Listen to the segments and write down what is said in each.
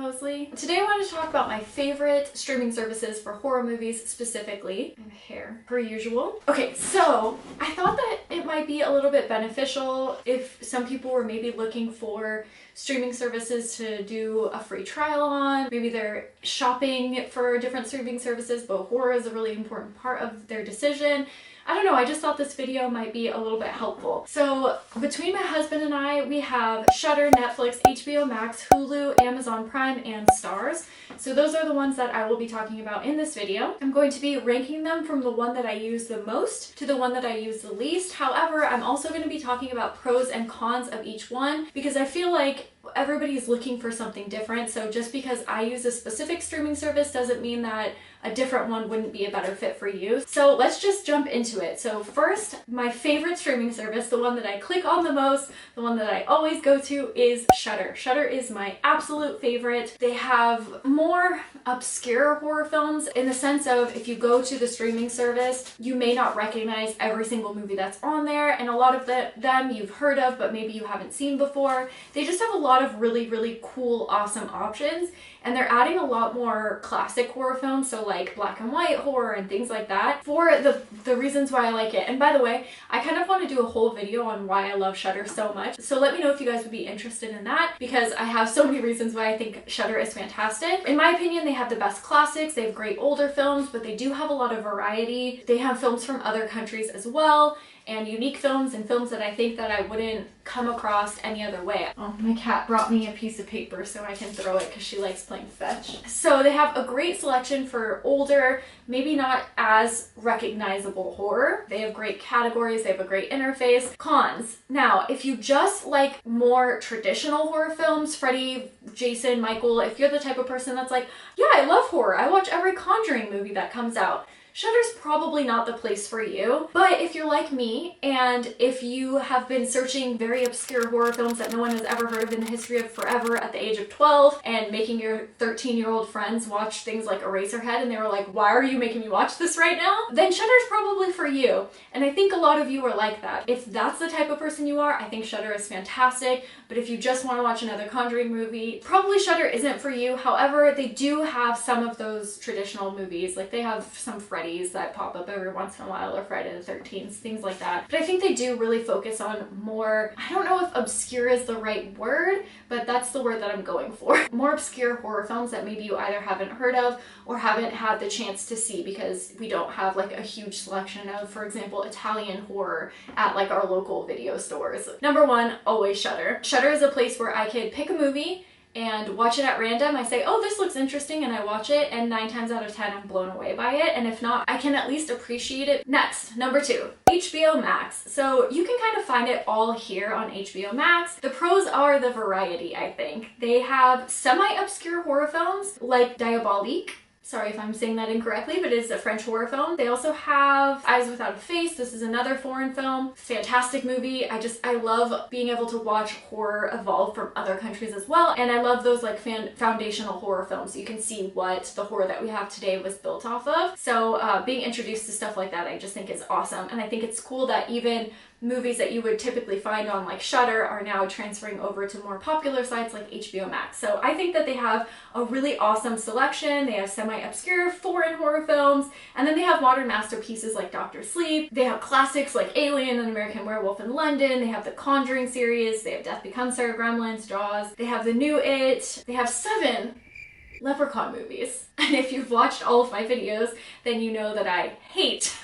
Mosley. Today I wanted to talk about my favorite streaming services for horror movies specifically. I have hair, per usual. Okay, so I thought that it might be a little bit beneficial if some people were maybe looking for streaming services to do a free trial on. Maybe they're shopping for different streaming services, but horror is a really important part of their decision. I don't know, I just thought this video might be a little bit helpful. So between my husband and I, we have Shudder, Netflix, HBO Max, Hulu, Amazon Prime, and Stars. So those are the ones that I will be talking about in this video. I'm going to be ranking them from the one that I use the most to the one that I use the least. However, I'm also going to be talking about pros and cons of each one because I feel like everybody's looking for something different. So just because I use a specific streaming service doesn't mean that a different one wouldn't be a better fit for you. So let's just jump into it. So first, my favorite streaming service, the one that I click on the most, the one that I always go to is Shudder. Shudder is my absolute favorite. They have more obscure horror films in the sense of if you go to the streaming service, you may not recognize every single movie that's on there, and a lot of them you've heard of, but maybe you haven't seen before. They just have a lot of really, really cool, awesome options. And they're adding a lot more classic horror films, so like black and white horror and things like that, for the reasons why I like it. And by the way, I kind of want to do a whole video on why I love Shudder so much. So let me know if you guys would be interested in that, because I have so many reasons why I think Shudder is fantastic. In my opinion, they have the best classics, they have great older films, but they do have a lot of variety. They have films from other countries as well, and unique films and films that I think that I wouldn't come across any other way. Oh, my cat brought me a piece of paper so I can throw it because she likes playing fetch. So they have a great selection for older, maybe not as recognizable horror. They have great categories, they have a great interface. Cons. Now, if you just like more traditional horror films, Freddy, Jason, Michael, if you're the type of person that's like, yeah, I love horror, I watch every Conjuring movie that comes out, Shudder's probably not the place for you. But if you're like me, and if you have been searching very obscure horror films that no one has ever heard of in the history of forever at the age of 12, and making your 13-year-old friends watch things like Eraserhead, and they were like, why are you making me watch this right now? Then Shudder's probably for you. And I think a lot of you are like that. If that's the type of person you are, I think Shudder is fantastic. But if you just want to watch another Conjuring movie, probably Shudder isn't for you. However, they do have some of those traditional movies. Like they have some Freddy's that pop up every once in a while, or Friday the 13th, things like that. But I think they do really focus on more, I don't know if obscure is the right word, but that's the word that I'm going for. More obscure horror films that maybe you either haven't heard of or haven't had the chance to see because we don't have like a huge selection of, for example, Italian horror at like our local video stores. Number one, always Shudder. Shudder is a place where I could pick a movie and watch it at random. I say, oh, this looks interesting, and I watch it, and 9 times out of 10 I'm blown away by it, and if not, I can at least appreciate it. Next, number two, HBO Max. So you can kind of find it all here on HBO Max. The pros are the variety, I think. They have semi-obscure horror films like Diabolique. Sorry if I'm saying that incorrectly, but it's a French horror film. They also have Eyes Without a Face. This is another foreign film. Fantastic movie. I love being able to watch horror evolve from other countries as well. And I love those like foundational horror films. You can see what the horror that we have today was built off of. So being introduced to stuff like that, I just think is awesome. And I think it's cool that even movies that you would typically find on like Shudder are now transferring over to more popular sites like HBO Max. So I think that they have a really awesome selection. They have semi-obscure foreign horror films, and then they have modern masterpieces like Doctor Sleep. They have classics like Alien and American Werewolf in London. They have the Conjuring series. They have Death Becomes Her, Gremlins, Jaws. They have the new It. They have 7 Leprechaun movies. And if you've watched all of my videos, then you know that I hate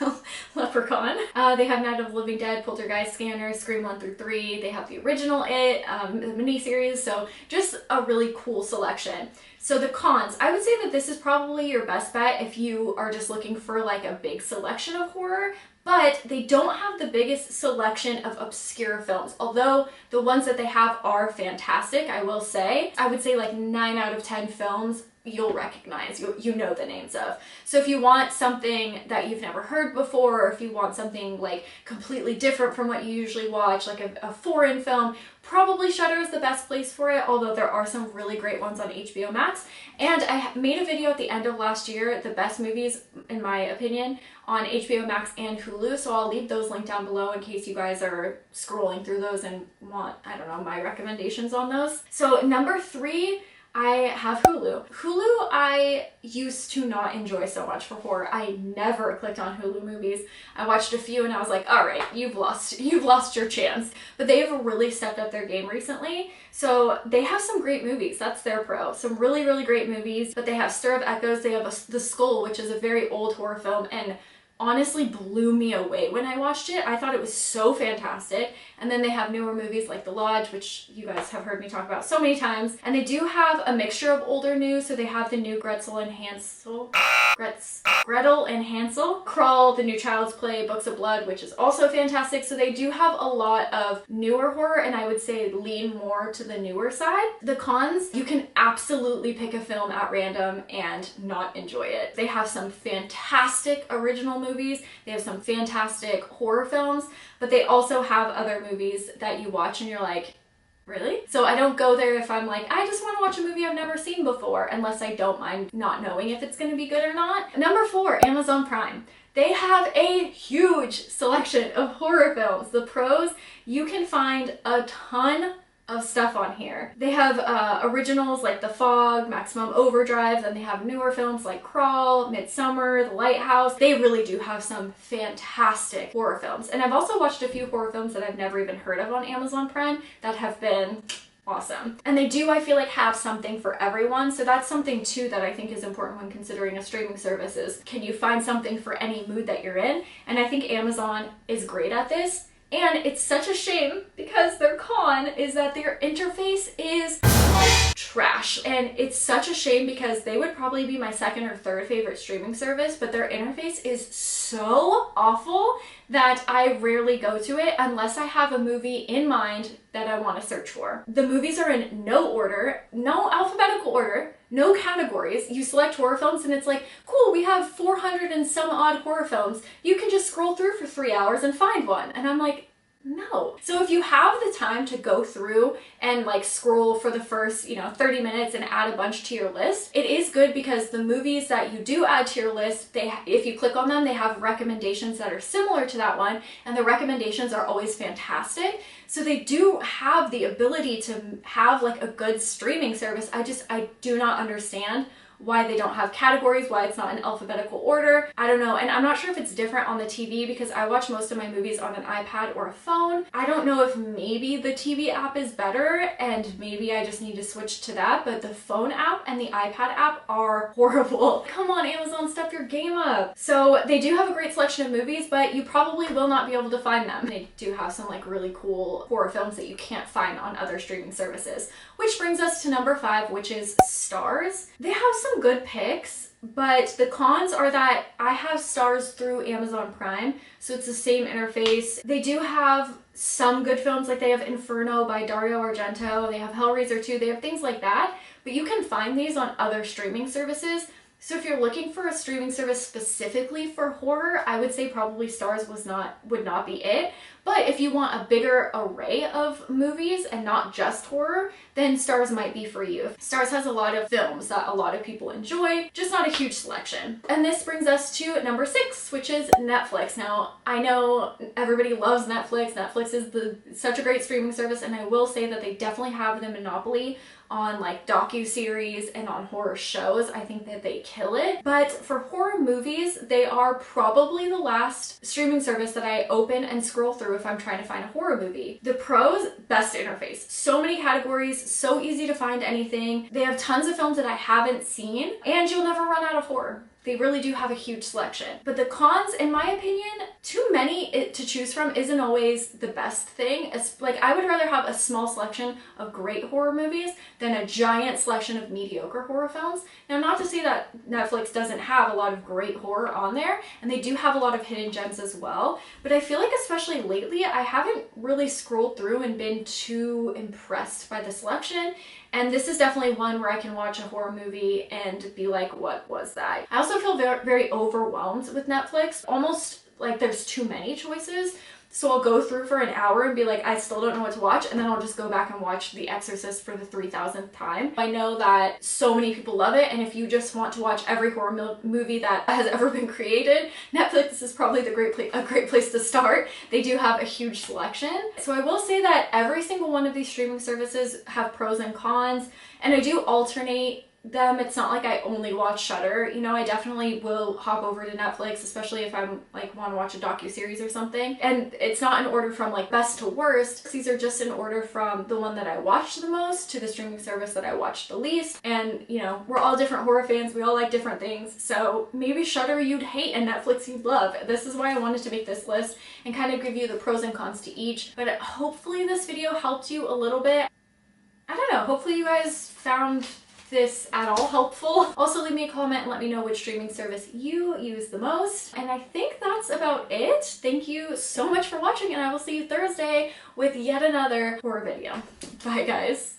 Leprechaun. They have Night of the Living Dead, Poltergeist, Scanner, Scream 1 through 3. They have the original It, the miniseries, so just a really cool selection. So the cons, I would say that this is probably your best bet if you are just looking for like a big selection of horror, but they don't have the biggest selection of obscure films. Although the ones that they have are fantastic, I will say. I would say like 9 out of 10 films you'll recognize, you know the names of. So if you want something that you've never heard before, or if you want something like completely different from what you usually watch, like a foreign film, probably Shudder is the best place for it, although there are some really great ones on HBO Max. And I made a video at the end of last year, the best movies, in my opinion, on HBO Max and Hulu, so I'll leave those linked down below in case you guys are scrolling through those and want, I don't know, my recommendations on those. So number 3, I have Hulu. Hulu I used to not enjoy so much for horror. I never clicked on Hulu movies. I watched a few and I was like, all right, you've lost your chance. But they have really stepped up their game recently. So they have some great movies. That's their pro. Some really, really great movies. But they have Stir of Echoes. They have The Skull, which is a very old horror film, and honestly blew me away when I watched it. I thought it was so fantastic. And then they have newer movies like The Lodge, which you guys have heard me talk about so many times. And they do have a mixture of older new, so they have the new Gretel and Hansel, Crawl, the new Child's Play, Books of Blood, which is also fantastic. So they do have a lot of newer horror, and I would say lean more to the newer side. The cons, you can absolutely pick a film at random and not enjoy it. They have some fantastic original movies. They have some fantastic horror films, but they also have other movies that you watch and you're like, really? So I don't go there if I'm like, I just want to watch a movie I've never seen before, unless I don't mind not knowing if it's going to be good or not. Number 4, Amazon Prime. They have a huge selection of horror films. The pros, you can find a ton of stuff on here. They have originals like The Fog, Maximum Overdrive, then they have newer films like Crawl, Midsummer, The Lighthouse. They really do have some fantastic horror films. And I've also watched a few horror films that I've never even heard of on Amazon Prime that have been awesome. And they do, I feel like, have something for everyone. So that's something too that I think is important when considering a streaming service is, can you find something for any mood that you're in? And I think Amazon is great at this. And it's such a shame because their con is that their interface is trash. And it's such a shame because they would probably be my second or third favorite streaming service, but their interface is so awful that I rarely go to it unless I have a movie in mind that I want to search for. The movies are in no order, no alphabetical order, no categories. You select horror films and it's like, cool, we have 400 and some odd horror films. You can just scroll through for 3 hours and find one. And I'm like, no. So if you have the time to go through and like scroll for the first, 30 minutes and add a bunch to your list, it is good because the movies that you do add to your list, if you click on them, they have recommendations that are similar to that one, and the recommendations are always fantastic. So they do have the ability to have like a good streaming service. I do not understand why they don't have categories, why it's not in alphabetical order. I don't know. And I'm not sure if it's different on the TV because I watch most of my movies on an iPad or a phone. I don't know if maybe the TV app is better and maybe I just need to switch to that, but the phone app and the iPad app are horrible. Come on, Amazon, step your game up. So they do have a great selection of movies, but you probably will not be able to find them. They do have some like really cool horror films that you can't find on other streaming services. Which brings us to number 5, which is Stars. They have some good picks, but the cons are that I have Stars through Amazon Prime, so it's the same interface. They do have some good films, like they have Inferno by Dario Argento, they have Hellraiser 2, they have things like that, but you can find these on other streaming services. So if you're looking for a streaming service specifically for horror, I would say probably Stars would not be it. But if you want a bigger array of movies and not just horror, then Stars might be for you. Stars has a lot of films that a lot of people enjoy, just not a huge selection. And this brings us to number 6, which is Netflix. Now, I know everybody loves Netflix. Netflix is such a great streaming service, and I will say that they definitely have the monopoly on like docu-series and on horror shows. I think that they kill it. But for horror movies, they are probably the last streaming service that I open and scroll through if I'm trying to find a horror movie. The pros, best interface. So many categories, so easy to find anything. They have tons of films that I haven't seen, and you'll never run out of horror. They really do have a huge selection. But the cons, in my opinion, too many to choose from isn't always the best thing. It's like, I would rather have a small selection of great horror movies than a giant selection of mediocre horror films. Now, not to say that Netflix doesn't have a lot of great horror on there, and they do have a lot of hidden gems as well, but I feel like especially lately, I haven't really scrolled through and been too impressed by the selection. And this is definitely one where I can watch a horror movie and be like, what was that? I also feel very, very overwhelmed with Netflix, almost like there's too many choices. So I'll go through for an hour and be like, I still don't know what to watch, and then I'll just go back and watch The Exorcist for the 3,000th time. I know that so many people love it, and if you just want to watch every horror movie that has ever been created, Netflix is probably a great place to start. They do have a huge selection. So I will say that every single one of these streaming services have pros and cons, and I do alternate them. It's not like I only watch Shudder. You know, I definitely will hop over to Netflix, especially if I'm like want to watch a docuseries or something. And it's not in order from like best to worst. These are just in order from the one that I watched the most to the streaming service that I watched the least. And you know, we're all different horror fans. We all like different things. So maybe Shudder you'd hate and Netflix you'd love. This is why I wanted to make this list and kind of give you the pros and cons to each. But hopefully this video helped you a little bit. I don't know, hopefully you guys found this at all helpful. Also leave me a comment and let me know which streaming service you use the most. And I think that's about it. Thank you so much for watching, and I will see you Thursday with yet another horror video. Bye guys.